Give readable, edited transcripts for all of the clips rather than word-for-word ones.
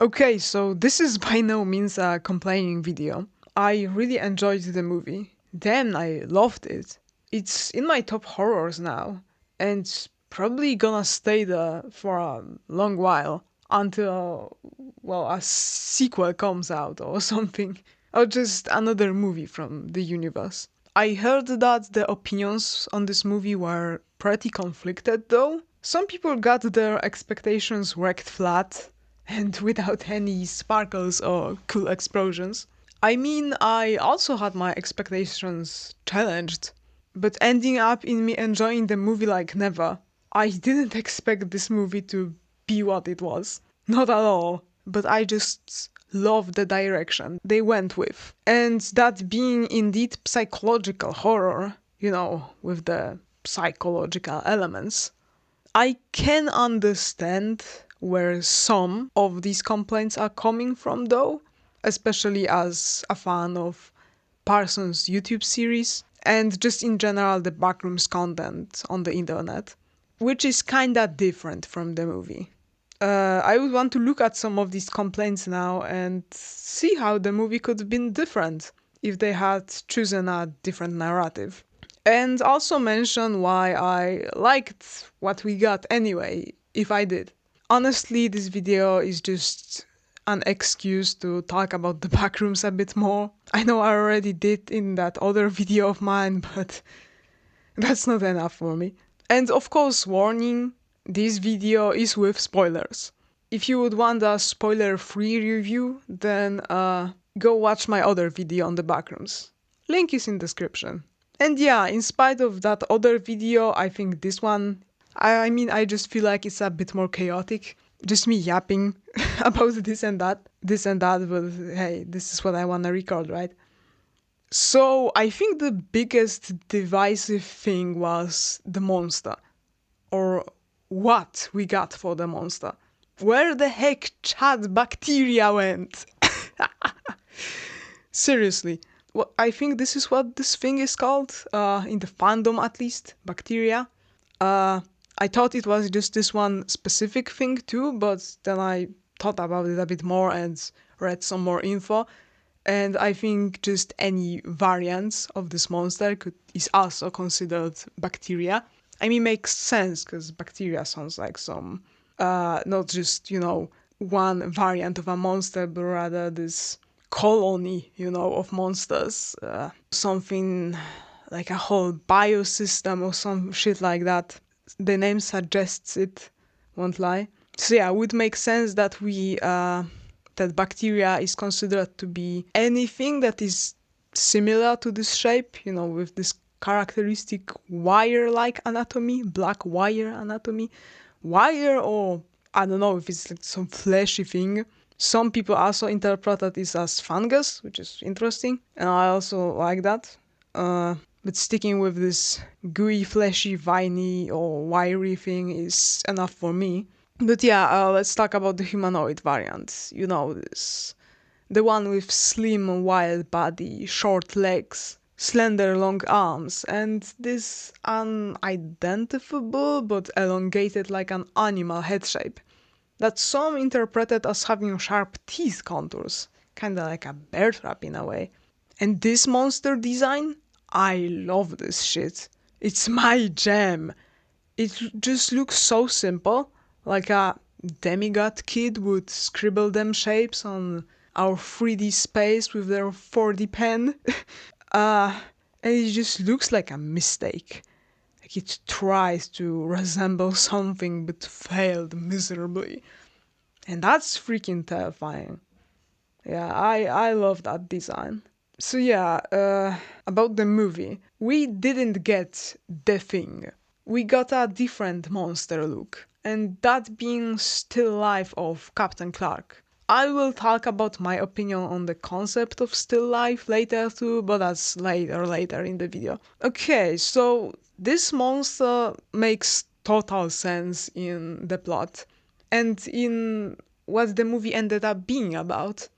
Okay, so this is by no means a complaining video. I really enjoyed the movie. Damn, I loved it. It's in my top horrors now, and it's probably gonna stay there for a long while until, well, a sequel comes out or something, or just another movie from the universe. I heard that the opinions on this movie were pretty conflicted though. Some people got their expectations wrecked flat, and without any sparkles or cool explosions. I mean, I also had my expectations challenged, but ending up in me enjoying the movie like never. I didn't expect this movie to be what it was. Not at all. But I just love the direction they went with. And that being indeed psychological horror, with the psychological elements, I can understand where some of these complaints are coming from, though, especially as a fan of Parsons' YouTube series and just in general the Backrooms content on the internet, which is kinda different from the movie. I would want to look at some of these complaints now and see how the movie could have been different if they had chosen a different narrative. And also mention why I liked what we got anyway, if I did. Honestly, this video is just an excuse to talk about the backrooms a bit more. I know I already did in that other video of mine, but that's not enough for me. And of course, warning, this video is with spoilers. If you would want a spoiler-free review, then go watch my other video on the backrooms. Link is in description. And yeah, in spite of that other video, I think this one, I mean, I just feel like it's a bit more chaotic. Just me yapping about this and that, but hey, this is what I wanna record, right? So I think the biggest divisive thing was the monster, or what we got for the monster. Where the heck Chad bacteria went? Seriously. Well, I think this is what this thing is called, in the fandom at least, bacteria. I thought it was just this one specific thing too, but then I thought about it a bit more and read some more info. And I think just any variants of this monster is also considered bacteria. I mean, makes sense because bacteria sounds like some, not just, one variant of a monster, but rather this colony, of monsters. Something like a whole biosystem or some shit like that. The name suggests it, won't lie. So yeah, it would make sense that that bacteria is considered to be anything that is similar to this shape, with this characteristic wire-like anatomy, black wire anatomy. Wire, or I don't know if it's like some fleshy thing. Some people also interpret this as fungus, which is interesting, and I also like that. But sticking with this gooey, fleshy, viney, or wiry thing is enough for me. But yeah, let's talk about the humanoid variant. You know this. The one with slim, wild body, short legs, slender, long arms, and this unidentifiable but elongated like an animal head shape that some interpreted as having sharp teeth contours, kinda like a bear trap in a way. And this monster design? I love this shit. It's my jam. It just looks so simple, like a demigod kid would scribble them shapes on our 3D space with their 4D pen. uh, and it just looks like a mistake. Like it tries to resemble something but failed miserably. And that's freaking terrifying. Yeah, I love that design. So yeah, about the movie. We didn't get the thing. We got a different monster look. And that being still life of Captain Clark. I will talk about my opinion on the concept of still life later too, but that's later in the video. Okay, so this monster makes total sense in the plot and in what the movie ended up being about.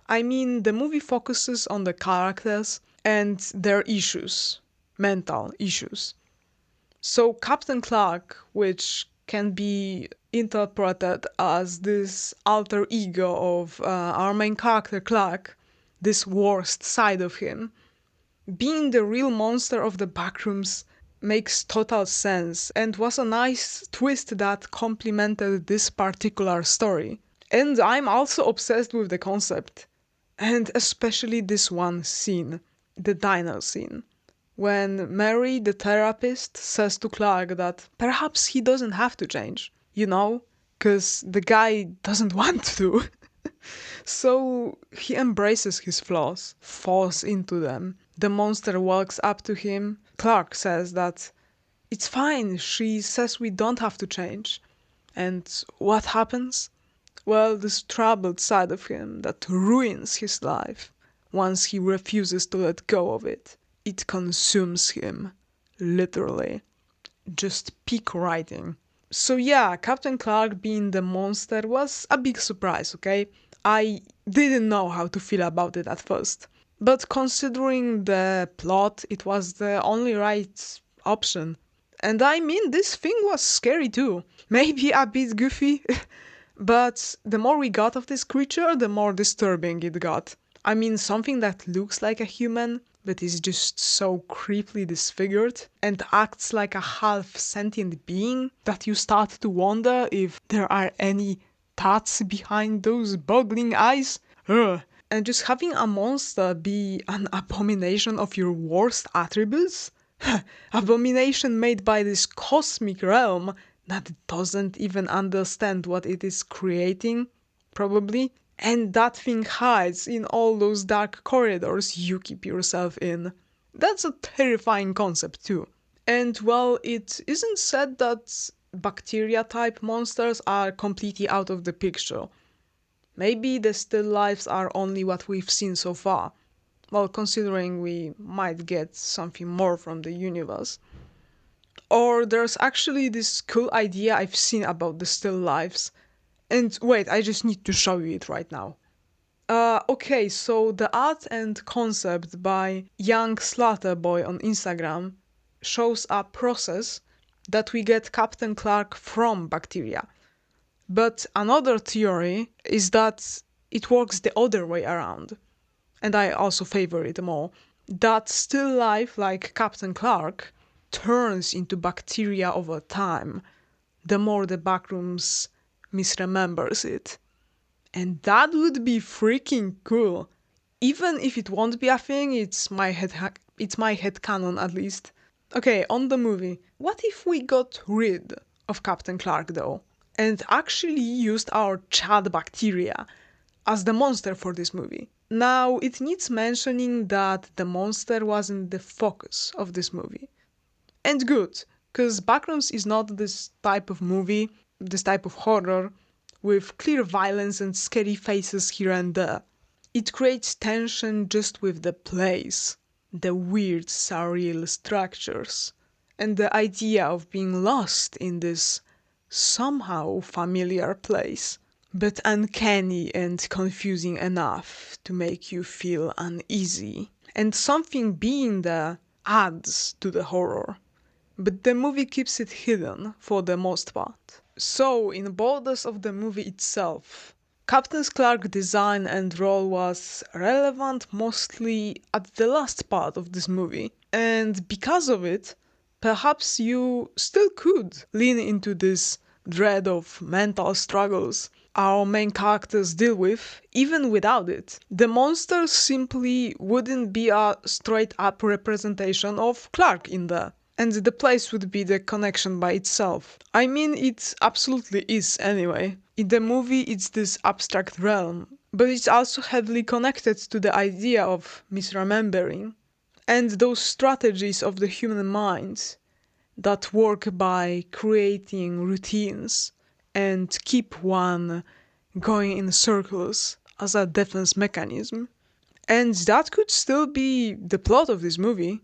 I mean, the movie focuses on the characters and their issues, mental issues. So Captain Clark, which can be interpreted as this alter ego of our main character, Clark, this worst side of him. Being the real monster of the Backrooms makes total sense and was a nice twist that complemented this particular story. And I'm also obsessed with the concept. And especially this one scene, the diner scene, when Mary, the therapist, says to Clark that perhaps he doesn't have to change, because the guy doesn't want to. So he embraces his flaws, falls into them. The monster walks up to him. Clark says that it's fine, she says we don't have to change. And what happens? Well, this troubled side of him that ruins his life once he refuses to let go of it. It consumes him, literally. Just peak writing. So yeah, Captain Clark being the monster was a big surprise, okay? I didn't know how to feel about it at first. But considering the plot, it was the only right option. And I mean, this thing was scary too. Maybe a bit goofy, but the more we got of this creature, the more disturbing it got. I mean, something that looks like a human, but is just so creepily disfigured and acts like a half sentient being that you start to wonder if there are any thoughts behind those boggling eyes. Ugh. And just having a monster be an abomination of your worst attributes? Abomination made by this cosmic realm that doesn't even understand what it is creating, probably. And that thing hides in all those dark corridors you keep yourself in. That's a terrifying concept too. And well, it isn't said that bacteria-type monsters are completely out of the picture. Maybe the still lifes are only what we've seen so far. Well, considering we might get something more from the universe. Or there's actually this cool idea I've seen about the still lives. And wait, I just need to show you it right now. Okay, so the art and concept by youngslaughterboy on Instagram shows a process that we get Captain Clark from bacteria. But another theory is that it works the other way around. And I also favor it more. That still life, like Captain Clark, turns into bacteria over time, the more the Backrooms misremembers it. And that would be freaking cool. Even if it won't be a thing, it's my headcanon at least. Okay, on the movie. What if we got rid of Captain Clark though, and actually used our Chad bacteria as the monster for this movie? Now, it needs mentioning that the monster wasn't the focus of this movie. And good, because Backrooms is not this type of movie, this type of horror, with clear violence and scary faces here and there. It creates tension just with the place, the weird surreal structures, and the idea of being lost in this somehow familiar place, but uncanny and confusing enough to make you feel uneasy. And something being there adds to the horror. But the movie keeps it hidden for the most part. So, in borders of the movie itself, Captain Clark's design and role was relevant mostly at the last part of this movie. And because of it, perhaps you still could lean into this dread of mental struggles our main characters deal with, even without it. The monster simply wouldn't be a straight up representation of Clark in there. And the place would be the connection by itself. I mean, it absolutely is anyway. In the movie, it's this abstract realm, but it's also heavily connected to the idea of misremembering and those strategies of the human mind that work by creating routines and keep one going in circles as a defense mechanism. And that could still be the plot of this movie.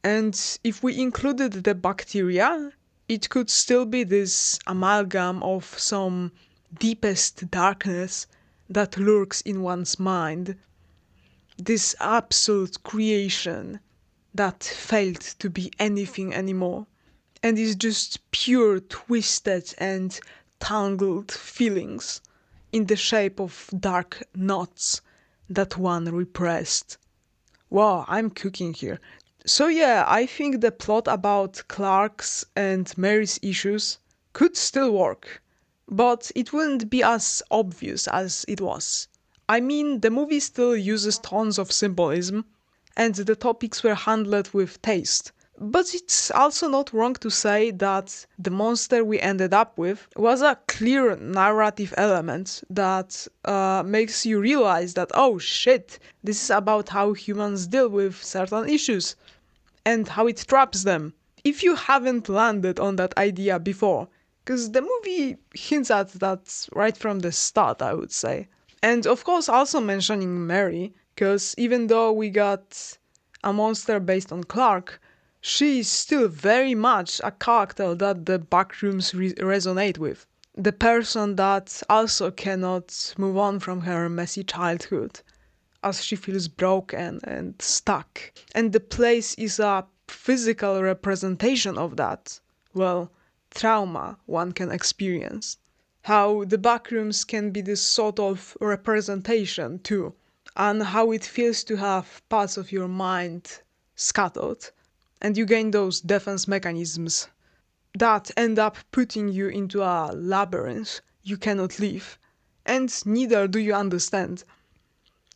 And if we included the bacteria, it could still be this amalgam of some deepest darkness that lurks in one's mind. This absolute creation that failed to be anything anymore. and is just pure twisted and tangled feelings in the shape of dark knots that one repressed. Wow, I'm cooking here. So yeah, I think the plot about Clark's and Mary's issues could still work, but it wouldn't be as obvious as it was. I mean, the movie still uses tons of symbolism, and the topics were handled with taste. But it's also not wrong to say that the monster we ended up with was a clear narrative element that makes you realize that, oh shit, this is about how humans deal with certain issues and how it traps them. If you haven't landed on that idea before, because the movie hints at that right from the start, I would say. And of course, also mentioning Mary, because even though we got a monster based on Clark, she is still very much a character that the Backrooms resonate with. The person that also cannot move on from her messy childhood, as she feels broken and stuck. And the place is a physical representation of that, well, trauma one can experience. How the backrooms can be this sort of representation too, and how it feels to have parts of your mind scattered, and you gain those defense mechanisms that end up putting you into a labyrinth you cannot leave, and neither do you understand.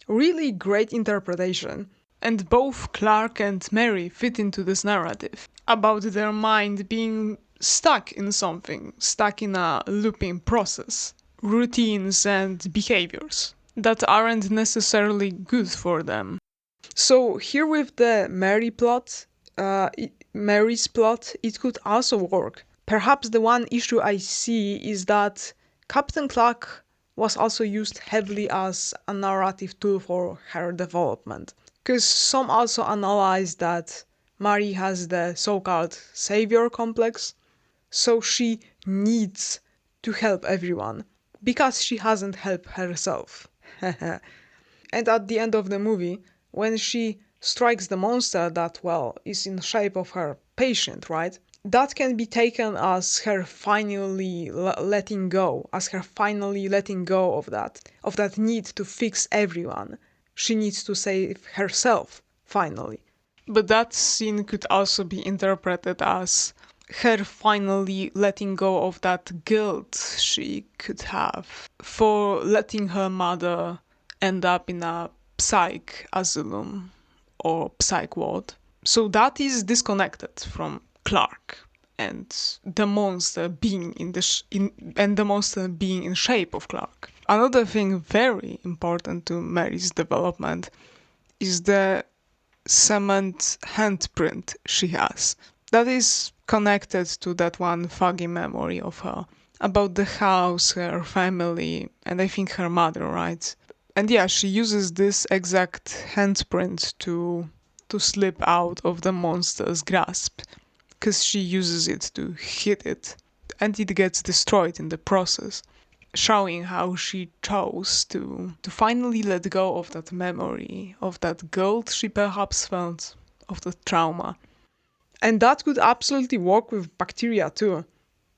Really great interpretation. And both Clark and Mary fit into this narrative about their mind being stuck in something, stuck in a looping process, routines and behaviors that aren't necessarily good for them. So here with the Mary's plot, it could also work. Perhaps the one issue I see is that Captain Clark was also used heavily as a narrative tool for her development. Because some also analyze that Mary has the so-called savior complex, so she needs to help everyone because she hasn't helped herself. And at the end of the movie, when she strikes the monster that, well, is in shape of her patient, right? That can be taken as her finally letting go, as her finally letting go of that need to fix everyone. She needs to save herself, finally. But that scene could also be interpreted as her finally letting go of that guilt she could have for letting her mother end up in a psych asylum or psych ward. So that is disconnected from Clark and the monster being and the monster being in shape of Clark. Another thing very important to Mary's development is the cement handprint she has. That is connected to that one foggy memory of her about the house, her family, and I think her mother, right? And yeah, she uses this exact handprint to slip out of the monster's grasp, because she uses it to hit it, and it gets destroyed in the process, showing how she chose to finally let go of that memory, of that guilt she perhaps felt, of the trauma. And that could absolutely work with bacteria too.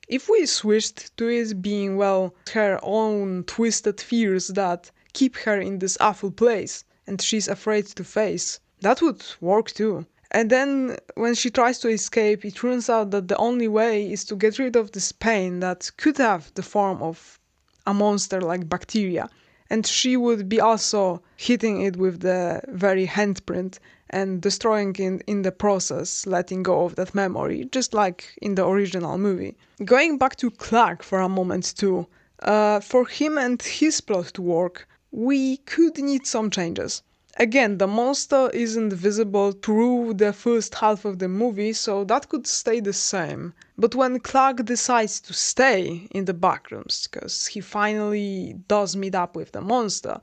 If we switched to it being, well, her own twisted fears that keep her in this awful place and she's afraid to face, that would work too. And then when she tries to escape, it turns out that the only way is to get rid of this pain that could have the form of a monster like bacteria. And she would be also hitting it with the very handprint and destroying it in the process, letting go of that memory, just like in the original movie. Going back to Clark for a moment too, for him and his plot to work, we could need some changes. Again, the monster isn't visible through the first half of the movie, so that could stay the same. But when Clark decides to stay in the backrooms, because he finally does meet up with the monster,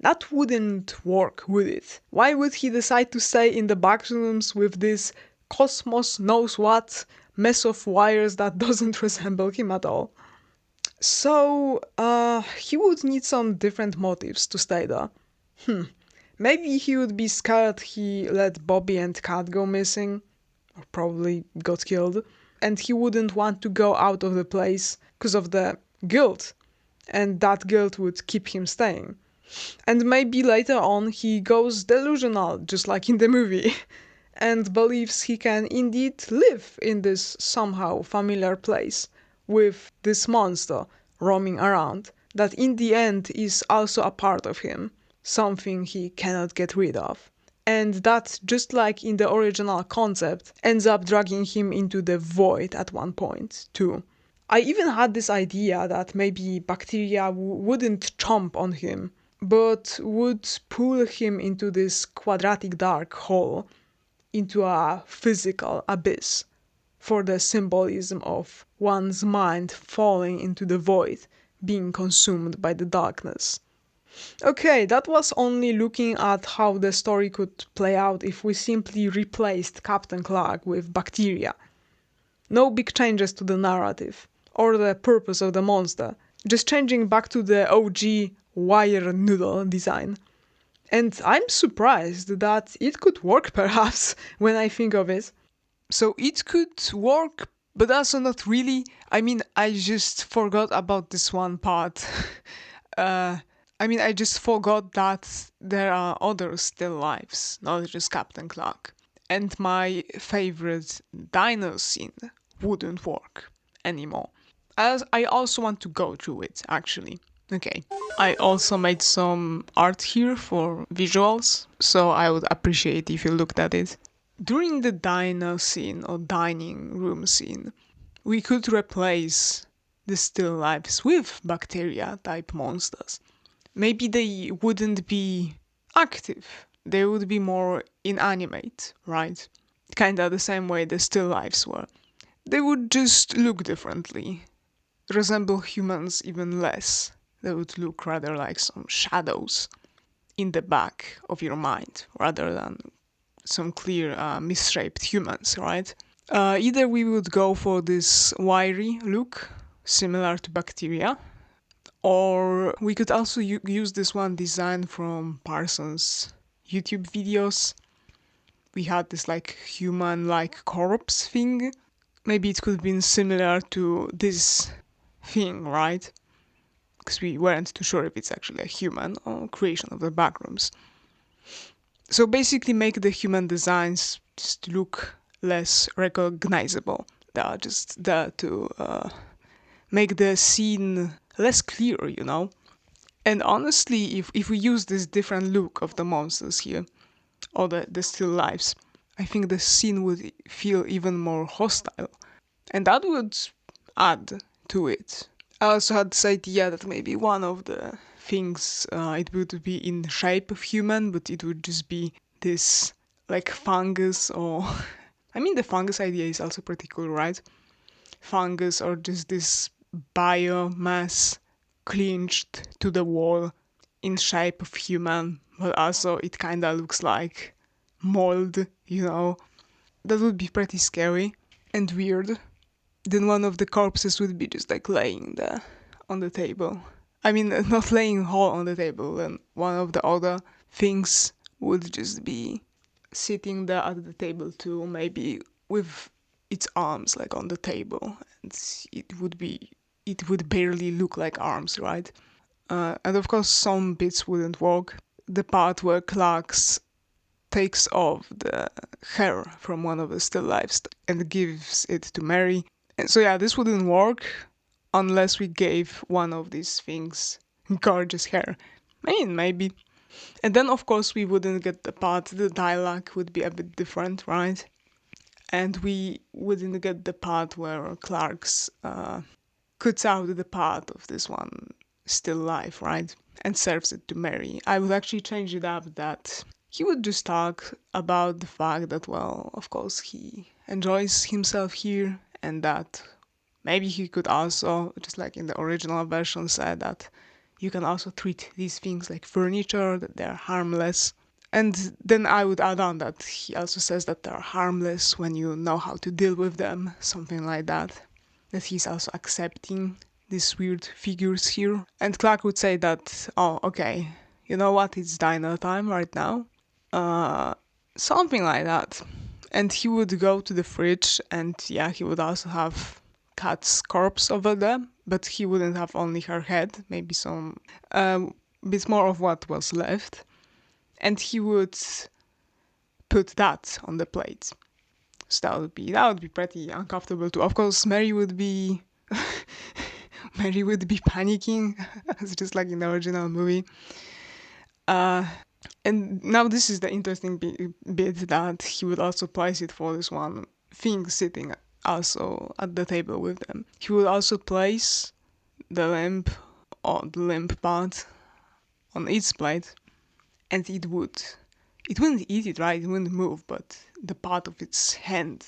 that wouldn't work, would it? Why would he decide to stay in the backrooms with this cosmos knows what mess of wires that doesn't resemble him at all? So, he would need some different motives to stay there. Maybe he would be scared he let Bobby and Kat go missing, or probably got killed. and he wouldn't want to go out of the place because of the guilt, and that guilt would keep him staying. And maybe later on he goes delusional, just like in the movie, and believes he can indeed live in this somehow familiar place with this monster roaming around, that in the end is also a part of him, something he cannot get rid of. And that, just like in the original concept, ends up dragging him into the void at one point, too. I even had this idea that maybe bacteria wouldn't chomp on him, but would pull him into this quadratic dark hole, into a physical abyss, for the symbolism of one's mind falling into the void, being consumed by the darkness. Okay, that was only looking at how the story could play out if we simply replaced Captain Clark with bacteria. No big changes to the narrative, or the purpose of the monster, just changing back to the OG wire noodle design. And I'm surprised that it could work perhaps when I think of it. So it could work, but also not really. I mean, I just forgot about this one part. I just forgot that there are other still lives, not just Captain Clark. And my favorite dino scene wouldn't work anymore. As I also want to go through it, actually. Okay. I also made some art here for visuals, so I would appreciate if you looked at it. During the dino scene or dining room scene, we could replace the still lives with bacteria type monsters. Maybe they wouldn't be active, they would be more inanimate, right? Kinda the same way the still lives were. They would just look differently, resemble humans even less. They would look rather like some shadows in the back of your mind rather than some clear misshaped humans, right? Either we would go for this wiry look, similar to bacteria, or we could also use this one design from Parsons' YouTube videos. We had this like human-like corpse thing. Maybe it could have been similar to this thing, right? Because we weren't too sure if it's actually a human or creation of the Backrooms. So basically make the human designs just look less recognizable. They are just there to make the scene less clear, you know? And honestly, if we use this different look of the monsters here, or the still lives, I think the scene would feel even more hostile. And that would add to it. I also had this idea that maybe one of the things, it would be in the shape of human, but it would just be this like fungus or... I mean, the fungus idea is also pretty cool, right? Fungus or just this biomass clinched to the wall in shape of human, but also it kinda looks like mold, you know? That would be pretty scary and weird. Then one of the corpses would be just like laying there on the table. I mean, not laying whole on the table, and one of the other things would just be sitting there at the table too, maybe with its arms like on the table, and it would barely look like arms, right? And of course, some bits wouldn't work. The part where Clark's takes off the hair from one of the still lives and gives it to Mary. And so yeah, this wouldn't work unless we gave one of these things gorgeous hair. I mean, maybe. And then of course we wouldn't get the part, the dialogue would be a bit different, right? And we wouldn't get the part where Clark's cuts out the part of this one still life, right? And serves it to Mary. I would actually change it up that he would just talk about the fact that, well, of course, he enjoys himself here, and that maybe he could also, just like in the original version, said that you can also treat these things like furniture, that they're harmless. And then I would add on that he also says that they're harmless when you know how to deal with them, something like that. That he's also accepting these weird figures here. And Clark would say that, oh, okay, you know what, it's dino time right now. Something like that. And he would go to the fridge, and yeah, he would also have Kat's corpse over there, but he wouldn't have only her head, maybe some bit more of what was left. And he would put that on the plate. So that would be pretty uncomfortable too. Of course, Mary would be panicking, just like in the original movie. And now this is the interesting bit that he would also place it for this one thing sitting also at the table with them. He would also place the lamp or the lamp part on its plate, and it wouldn't eat it, right? It wouldn't move, but the part of its hand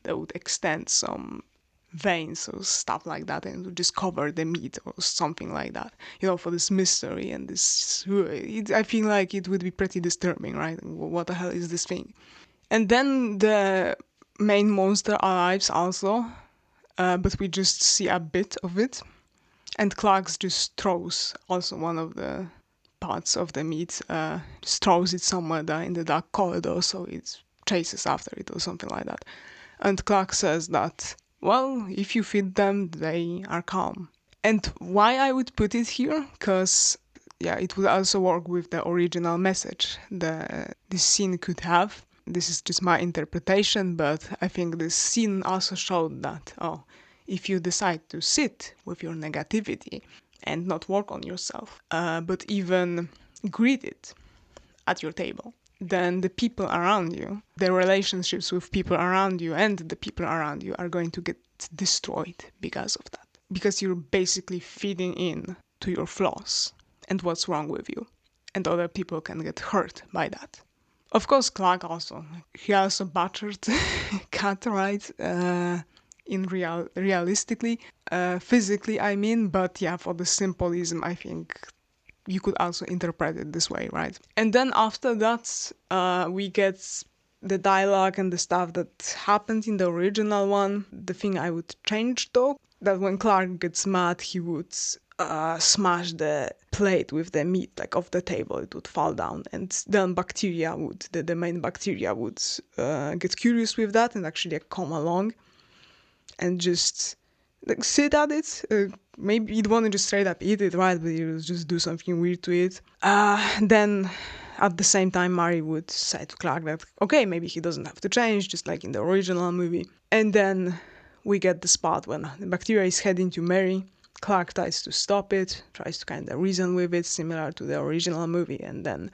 that would extend some veins or stuff like that and would just cover the meat or something like that, for this mystery and this. I feel like it would be pretty disturbing, right? What the hell is this thing? And then the main monster arrives also, but we just see a bit of it. And Clark just throws also one of the parts of the meat, just throws it somewhere there in the dark corridor, so it chases after it or something like that. And Clark says that, well, if you feed them, they are calm. And why I would put it here? Because, yeah, it would also work with the original message this scene could have. This is just my interpretation, but I think this scene also showed that, if you decide to sit with your negativity and not work on yourself, but even greet it at your table, then the people around you, the relationships with people around you and the people around you are going to get destroyed because of that. Because you're basically feeding in to your flaws and what's wrong with you. And other people can get hurt by that. Of course, Clark he also butchered Kat, right? Realistically, physically, I mean, but yeah, for the symbolism, I think you could also interpret it this way, right? And then after that, we get the dialogue and the stuff that happened in the original one. The thing I would change though, that when Clark gets mad, he would smash the plate with the meat like off the table. It would fall down, and then the main bacteria would get curious with that and actually come along and just like sit at it. Maybe you'd want to just straight up eat it, right? But you just do something weird to it. Then at the same time, Mary would say to Clark that, okay, maybe he doesn't have to change, just like in the original movie. And then we get the spot when the bacteria is heading to Mary. Clark tries to stop it, tries to kind of reason with it, similar to the original movie. And then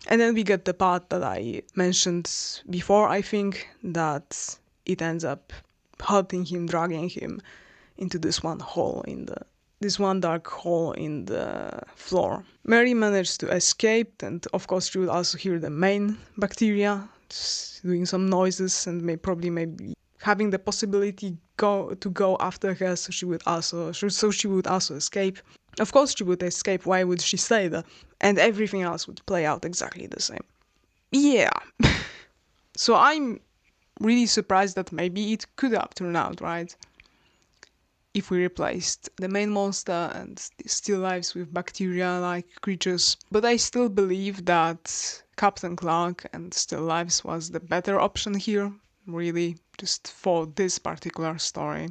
we get the part that I mentioned before, I think, that it ends up hurting him, dragging him into this one dark hole in the floor. Mary managed to escape, and of course she would also hear the main bacteria doing some noises and maybe having the possibility to go after her, so she would also escape. Of course she would escape. Why would she say that? And everything else would play out exactly the same. Yeah. So I'm really surprised that maybe it could have turned out, right? If we replaced the main monster and the still lives with bacteria-like creatures. But I still believe that Captain Clark and still lives was the better option here, really, just for this particular story.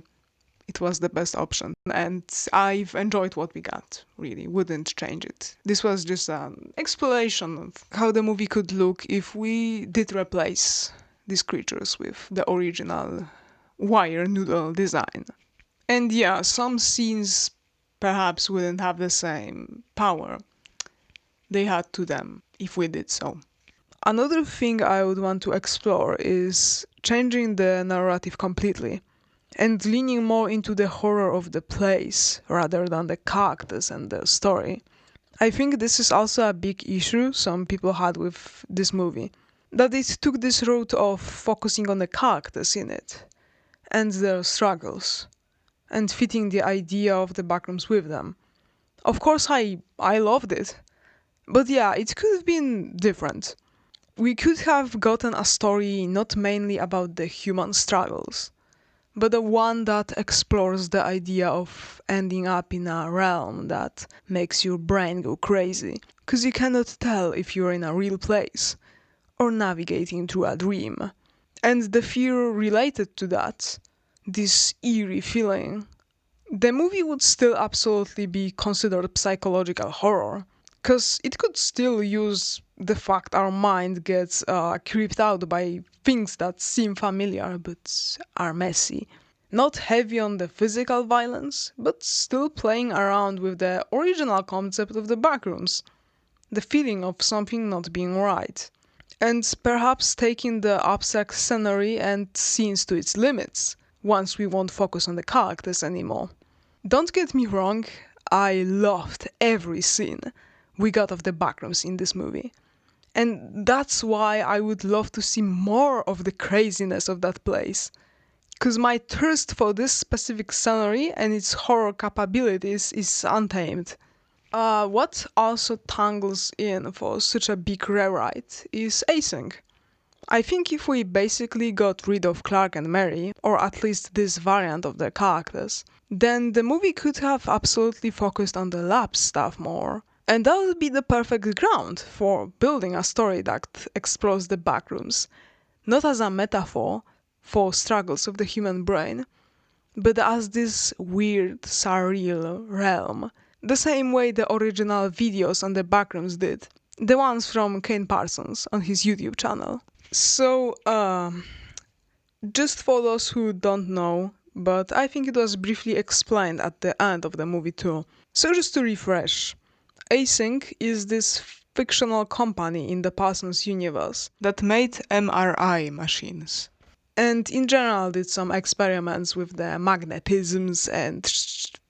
It was the best option, and I've enjoyed what we got, really, wouldn't change it. This was just an exploration of how the movie could look if we did replace these creatures with the original wire noodle design. And yeah, some scenes perhaps wouldn't have the same power they had to them if we did so. Another thing I would want to explore is changing the narrative completely and leaning more into the horror of the place rather than the characters and the story. I think this is also a big issue some people had with this movie, that it took this route of focusing on the characters in it and their struggles and fitting the idea of the backrooms with them. Of course, I loved it, but yeah, it could have been different. We could have gotten a story not mainly about the human struggles, but the one that explores the idea of ending up in a realm that makes your brain go crazy, because you cannot tell if you're in a real place or navigating through a dream. and the fear related to that, this eerie feeling, the movie would still absolutely be considered psychological horror, because it could still use the fact our mind gets creeped out by things that seem familiar but are messy. Not heavy on the physical violence, but still playing around with the original concept of the backrooms, the feeling of something not being right, and perhaps taking the abstract scenery and scenes to its limits, once we won't focus on the characters anymore. Don't get me wrong, I loved every scene we got of the backrooms in this movie. And that's why I would love to see more of the craziness of that place. Because my thirst for this specific scenery and its horror capabilities is untamed. What also tangles in for such a big rewrite is Async. I think if we basically got rid of Clark and Mary, or at least this variant of their characters, then the movie could have absolutely focused on the lab stuff more. And that would be the perfect ground for building a story that explores the backrooms, not as a metaphor for struggles of the human brain, but as this weird, surreal realm, the same way the original videos on the backrooms did, the ones from Kane Parsons on his YouTube channel. So, just for those who don't know, but I think it was briefly explained at the end of the movie too. So just to refresh, Async is this fictional company in the Parsons universe that made MRI machines. And in general did some experiments with the magnetisms and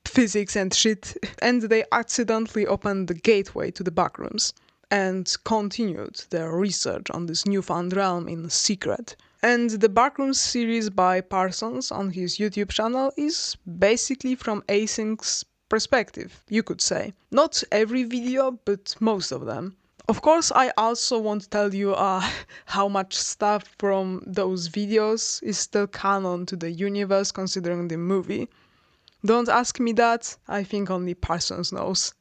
physics and shit, and they accidentally opened the gateway to the backrooms and continued their research on this newfound realm in secret. And the Backrooms series by Parsons on his YouTube channel is basically from Async's perspective, you could say. Not every video, but most of them. Of course, I also won't tell you how much stuff from those videos is still canon to the universe considering the movie. Don't ask me that, I think only Parsons knows.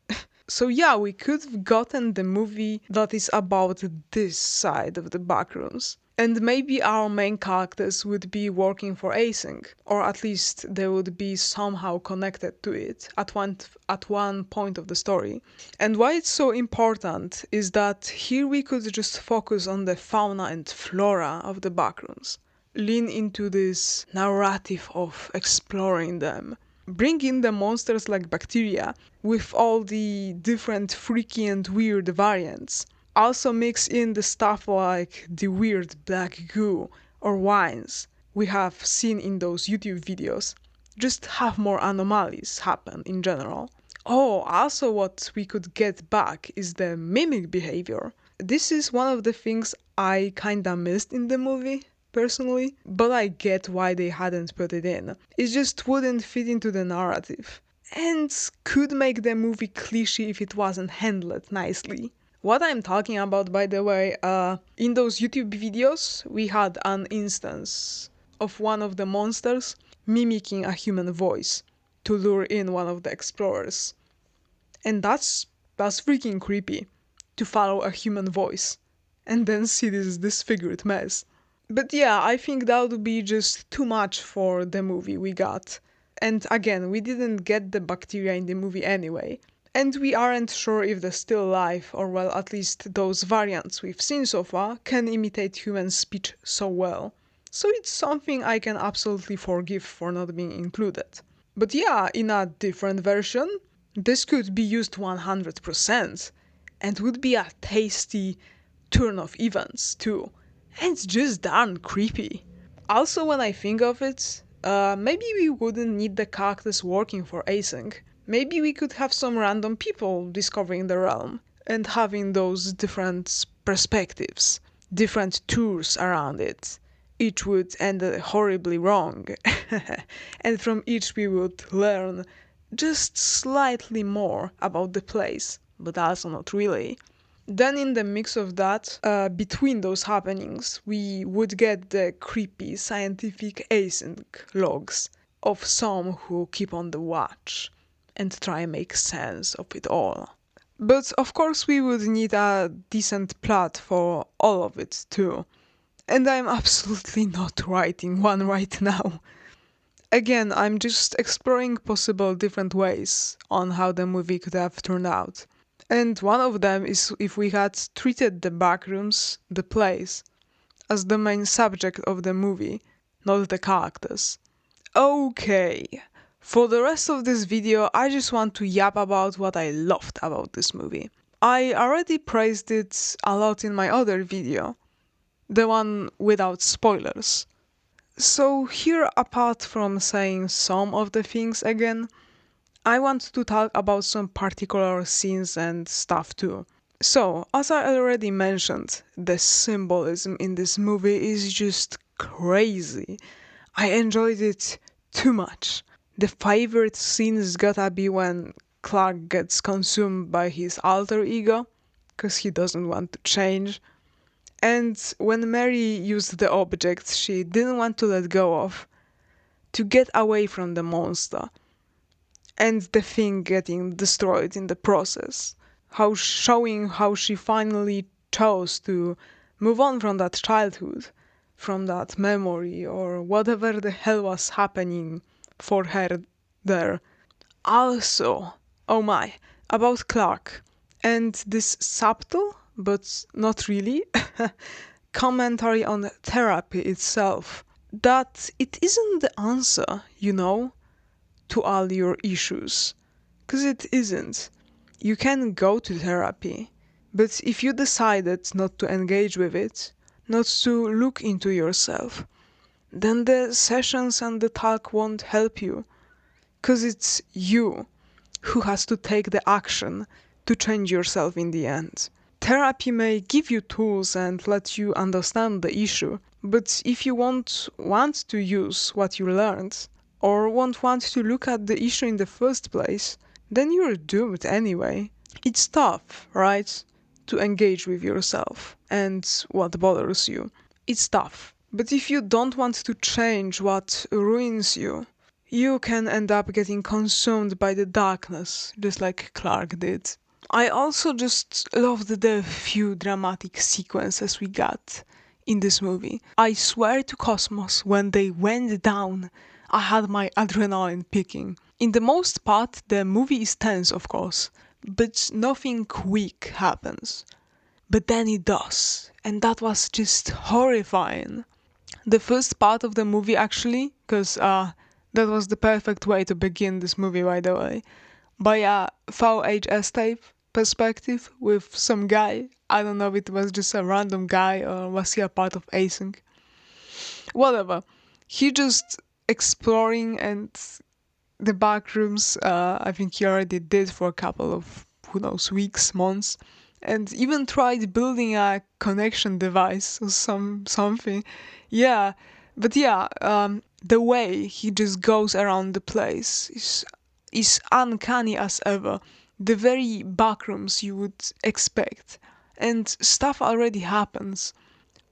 So yeah, we could have gotten the movie that is about this side of the backrooms. And maybe our main characters would be working for Async, or at least they would be somehow connected to it at one point of the story. And why it's so important is that here we could just focus on the fauna and flora of the backrooms, lean into this narrative of exploring them, bring in the monsters like bacteria with all the different freaky and weird variants. Also mix in the stuff like the weird black goo or wines we have seen in those YouTube videos. Just have more anomalies happen in general. Oh, also what we could get back is the mimic behavior. This is one of the things I kinda missed in the movie, personally, but I get why they hadn't put it in. It just wouldn't fit into the narrative. And could make the movie cliche if it wasn't handled nicely. What I'm talking about, by the way, in those YouTube videos, we had an instance of one of the monsters mimicking a human voice to lure in one of the explorers. And that's freaking creepy, to follow a human voice and then see this disfigured mess. But yeah, I think that would be just too much for the movie we got. And again, we didn't get the bacteria in the movie anyway. And we aren't sure if the still life, or well, at least those variants we've seen so far, can imitate human speech so well. So it's something I can absolutely forgive for not being included. But yeah, in a different version, this could be used 100%, and would be a tasty turn of events too. And it's just darn creepy. Also, when I think of it, maybe we wouldn't need the characters working for Async. Maybe we could have some random people discovering the realm and having those different perspectives, different tours around it. Each would end horribly wrong, and from each we would learn just slightly more about the place, but also not really. Then in the mix of that, between those happenings, we would get the creepy scientific async logs of some who keep on the watch and try and make sense of it all. But of course we would need a decent plot for all of it too. And I'm absolutely not writing one right now. Again, I'm just exploring possible different ways on how the movie could have turned out. And one of them is if we had treated the Backrooms, the place, as the main subject of the movie, not the characters. Okay, for the rest of this video, I just want to yap about what I loved about this movie. I already praised it a lot in my other video, the one without spoilers. So here, apart from saying some of the things again, I want to talk about some particular scenes and stuff too. So, as I already mentioned, the symbolism in this movie is just crazy. I enjoyed it too much. The favorite scenes gotta be when Clark gets consumed by his alter ego, cause he doesn't want to change. And when Mary used the object she didn't want to let go of to get away from the monster, and the thing getting destroyed in the process. How showing how she finally chose to move on from that childhood, from that memory, or whatever the hell was happening for her there. Also, oh my, about Clark, and this subtle, but not really, commentary on therapy itself. That it isn't the answer, to all your issues. Because it isn't. You can go to therapy, but if you decided not to engage with it, not to look into yourself, then the sessions and the talk won't help you. Because it's you who has to take the action to change yourself in the end. Therapy may give you tools and let you understand the issue, but if you won't want to use what you learned, or won't want to look at the issue in the first place, then you're doomed anyway. It's tough, right? To engage with yourself and what bothers you. It's tough. But if you don't want to change what ruins you, you can end up getting consumed by the darkness, just like Clark did. I also just loved the few dramatic sequences we got in this movie. I swear to Cosmos, when they went down, I had my adrenaline peaking. In the most part, the movie is tense, of course, but nothing quick happens. But then it does, and that was just horrifying. The first part of the movie, actually, because that was the perfect way to begin this movie, by the way, by a VHS tape perspective with some guy. I don't know if it was just a random guy or was he a part of Async. Whatever. He just exploring and the back rooms, I think he already did for a couple of, who knows, weeks, months, and even tried building a connection device or something. Yeah, but yeah, the way he just goes around the place is uncanny as ever. The very back rooms you would expect, and stuff already happens.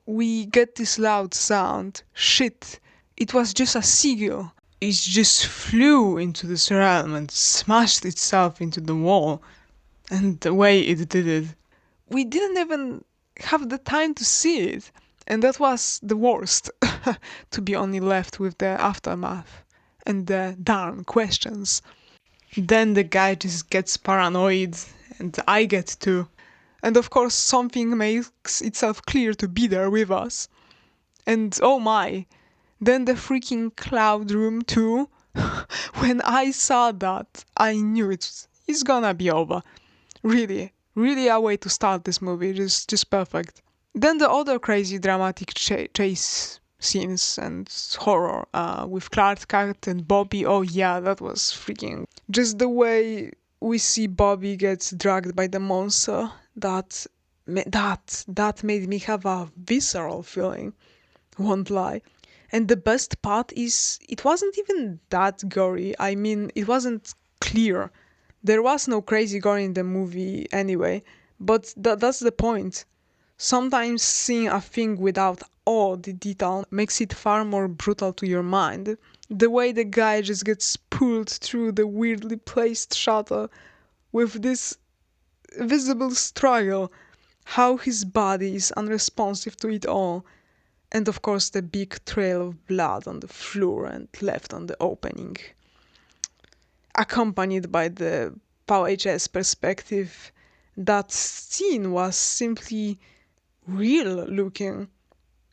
We get this loud sound. Shit, it was just a seagull. It just flew into this realm and smashed itself into the wall. And the way it did it, we didn't even have the time to see it. And that was the worst, to be only left with the aftermath and the darn questions. Then the guy just gets paranoid, and I get too. And of course, something makes itself clear to be there with us. And oh my, then the freaking cloud room too. When I saw that, I knew it's gonna be over. Really, really a way to start this movie, just perfect. Then the other crazy dramatic chase scenes and horror with Clark Kent and Bobby. Oh yeah, that was freaking. Just the way we see Bobby gets dragged by the monster. That made me have a visceral feeling. Won't lie. And the best part is it wasn't even that gory. I mean, it wasn't clear. There was no crazy gore in the movie anyway, but that's the point. Sometimes seeing a thing without all the detail makes it far more brutal to your mind. The way the guy just gets pulled through the weirdly placed shutter with this visible struggle, how his body is unresponsive to it all, And of course, the big trail of blood on the floor and left on the opening, accompanied by the VHS perspective. That scene was simply real looking,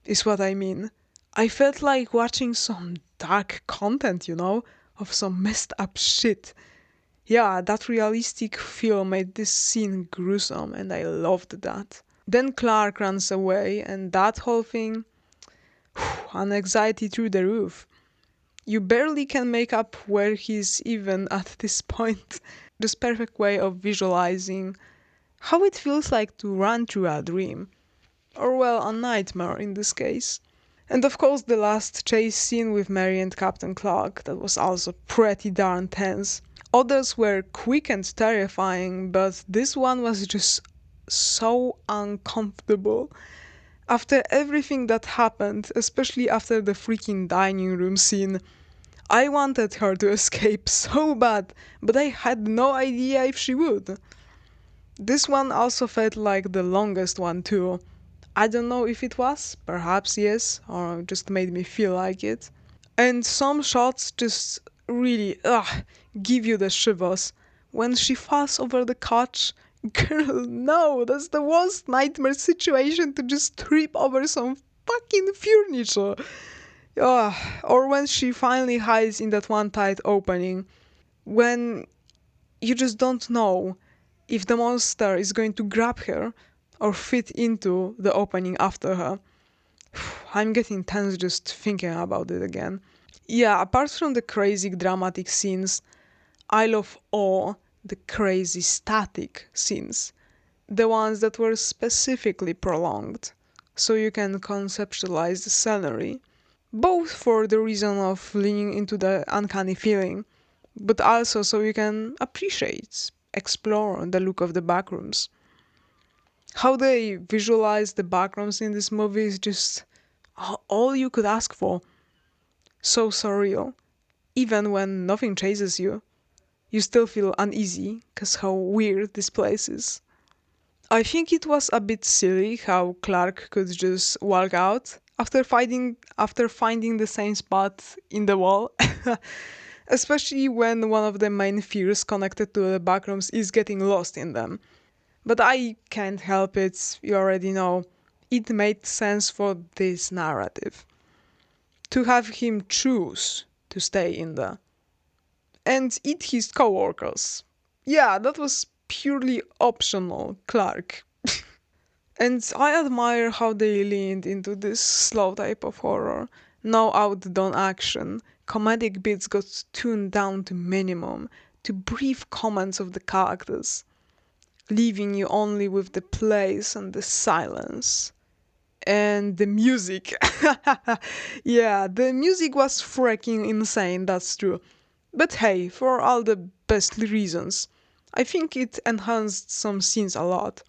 is what I mean. I felt like watching some dark content, of some messed up shit. Yeah, that realistic feel made this scene gruesome, and I loved that. Then Clark runs away, and that whole thing, an anxiety through the roof. You barely can make up where he's even at this point. This perfect way of visualizing how it feels like to run through a dream. Or, well, a nightmare in this case. And of course, the last chase scene with Mary and Captain Clark, that was also pretty darn tense. Others were quick and terrifying, but this one was just so uncomfortable. After everything that happened, especially after the freaking dining room scene, I wanted her to escape so bad, but I had no idea if she would. This one also felt like the longest one too. I don't know if it was, perhaps yes, or just made me feel like it. And some shots just really, give you the shivers. When she falls over the couch, girl, no, that's the worst nightmare situation, to just trip over some fucking furniture. Or when she finally hides in that one tight opening, when you just don't know if the monster is going to grab her or fit into the opening after her. I'm getting tense just thinking about it again. Yeah, apart from the crazy dramatic scenes, I love all the crazy static scenes. The ones that were specifically prolonged, so you can conceptualize the scenery. Both for the reason of leaning into the uncanny feeling, but also so you can appreciate, explore the look of the backrooms. How they visualize the backrooms in this movie is just all you could ask for. So surreal. Even when nothing chases you, you still feel uneasy because how weird this place is. I think it was a bit silly how Clark could just walk out after finding the same spot in the wall. Especially when one of the main fears connected to the backrooms is getting lost in them. But I can't help it, you already know. It made sense for this narrative. To have him choose to stay in there and eat his coworkers. Yeah, that was purely optional, Clark. And I admire how they leaned into this slow type of horror. No outdone action. Comedic bits got tuned down to minimum, to brief comments of the characters, leaving you only with the place and the silence. And the music. Yeah, the music was freaking insane, that's true. But hey, for all the best reasons, I think it enhanced some scenes a lot.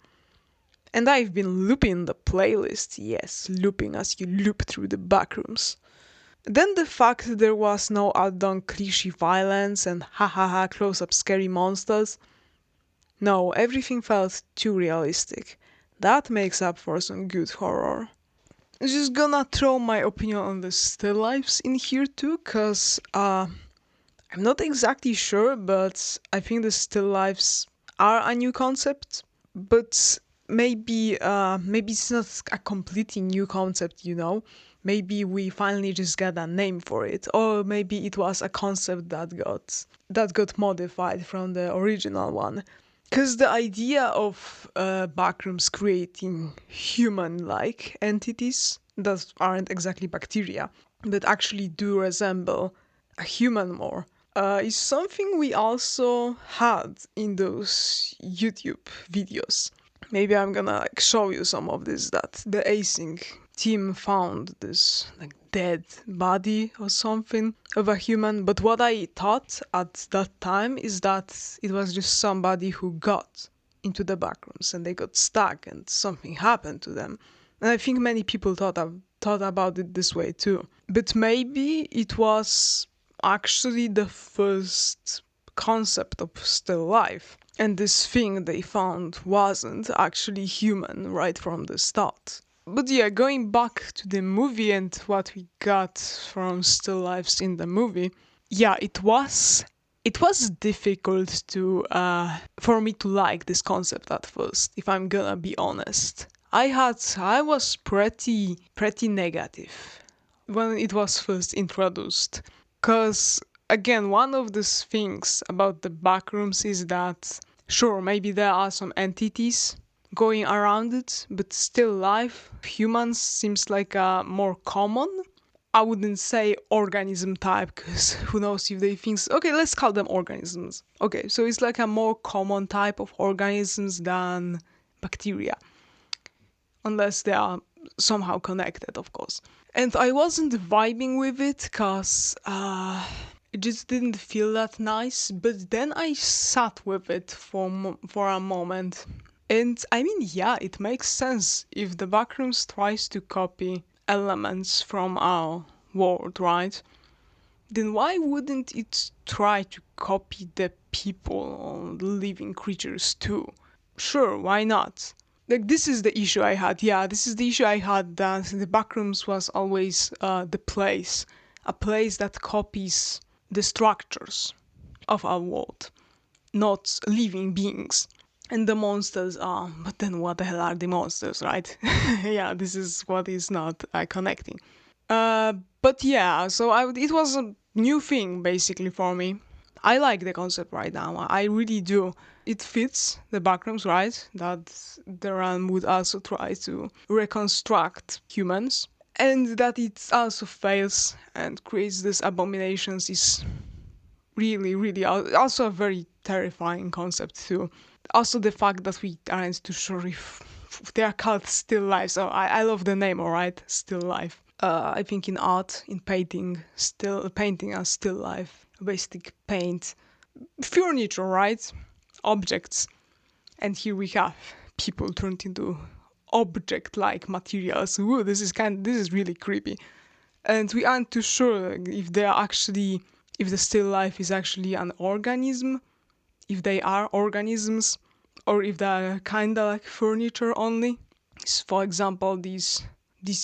And I've been looping the playlist, yes, looping as you loop through the backrooms. Then the fact there was no outdone cliche violence and ha close up scary monsters. No, everything felt too realistic. That makes up for some good horror. I'm just gonna throw my opinion on the still lifes in here too, cause I'm not exactly sure, but I think the still lifes are a new concept, but maybe it's not a completely new concept. Maybe we finally just got a name for it, or maybe it was a concept that got modified from the original one. Because the idea of backrooms creating human-like entities that aren't exactly bacteria, but actually do resemble a human more, is something we also had in those YouTube videos. Maybe I'm gonna show you some of this, that the Async team found this like dead body or something of a human, but what I thought at that time is that it was just somebody who got into the backrooms and they got stuck and something happened to them. And I think many people thought about it this way too. But maybe it was actually the first concept of still life. And this thing they found wasn't actually human right from the start. But yeah, going back to the movie and what we got from still lifes in the movie, yeah, it was difficult to for me to like this concept at first, if I'm gonna be honest. I was pretty negative when it was first introduced. Cause again, one of these things about the backrooms is that sure, maybe there are some entities going around it, but still life, humans seems like a more common. I wouldn't say organism type, because who knows if they think. Okay, let's call them organisms. Okay, so it's like a more common type of organisms than bacteria, unless they are somehow connected, of course. And I wasn't vibing with it because it just didn't feel that nice. But then I sat with it for a moment. And I mean, yeah, it makes sense if the Backrooms tries to copy elements from our world, right? Then why wouldn't it try to copy the people or the living creatures too? Sure, why not? Like, this is the issue I had. Yeah, this is the issue I had, that the Backrooms was always the place. A place that copies the structures of our world, not living beings. And the monsters are, but then what the hell are the monsters, right? Yeah, this is what is not connecting. But yeah, so it was a new thing basically for me. I like the concept right now. I really do. It fits the backrooms, right? That the realm would also try to reconstruct humans. And that it also fails and creates these abominations is really also a very terrifying concept too. Also the fact that we aren't too sure if they are called still life. So I love the name, alright? Still life. I think in art, in painting as still life, basic paint, furniture, right? Objects. And here we have people turned into object-like materials. Ooh, this is really creepy. And we aren't too sure if if the still life is actually an organism, if they are organisms, or if they're kinda like furniture only. So for example, these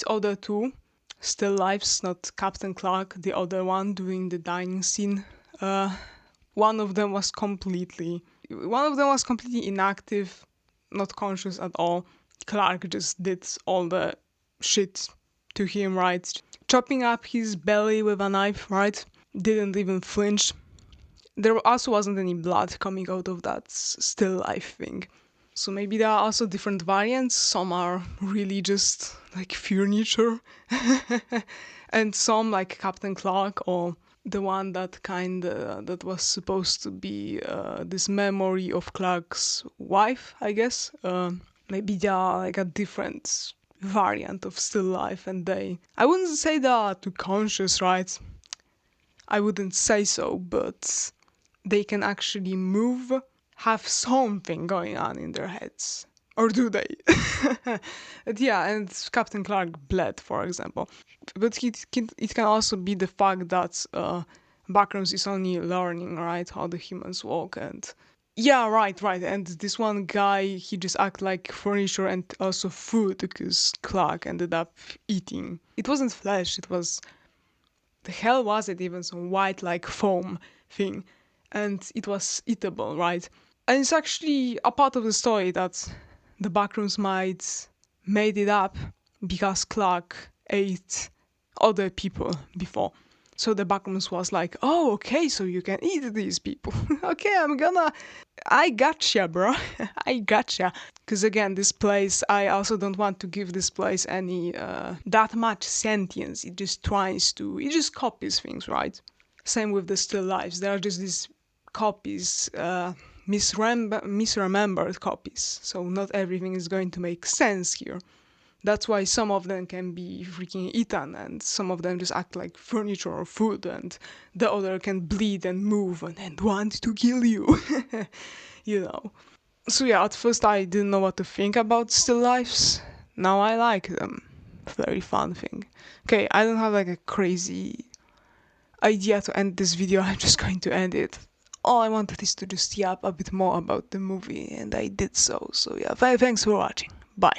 other two still lives, not Captain Clark, the other one doing the dining scene. One of them was completely inactive, not conscious at all. Clark just did all the shit to him, right? Chopping up his belly with a knife, right? Didn't even flinch. There also wasn't any blood coming out of that still life thing. So maybe there are also different variants. Some are really just like furniture. And some like Captain Clark, or the one that was supposed to be this memory of Clark's wife, I guess. Maybe they are like a different variant of still life, and I wouldn't say they are too conscious, right? I wouldn't say so, but they can actually move, have something going on in their heads. Or do they? Yeah, and Captain Clark bled, for example. But it can also be the fact that Backrooms is only learning, right, how the humans walk. And yeah, right. And this one guy, he just act like furniture and also food, because Clark ended up eating. It wasn't flesh, it was, the hell was it, even some white like foam thing, and it was eatable, right? And it's actually a part of the story that the Backrooms might made it up because Clark ate other people before. So the Backrooms was like, oh, okay, so you can eat these people. Okay, I gotcha, bro. I gotcha. Because again, this place, I also don't want to give this place any, that much sentience. It just copies things, right? Same with the still lives. There are just these copies, misremembered copies. So not everything is going to make sense here. That's why some of them can be freaking eaten, and some of them just act like furniture or food, and the other can bleed and move and want to kill you. You know. So yeah, at first I didn't know what to think about still lives. Now I like them. Very fun thing. Okay, I don't have like a crazy idea to end this video. I'm just going to end it. All I wanted is to just yap a bit more about the movie, and I did so. So yeah, thanks for watching. Bye.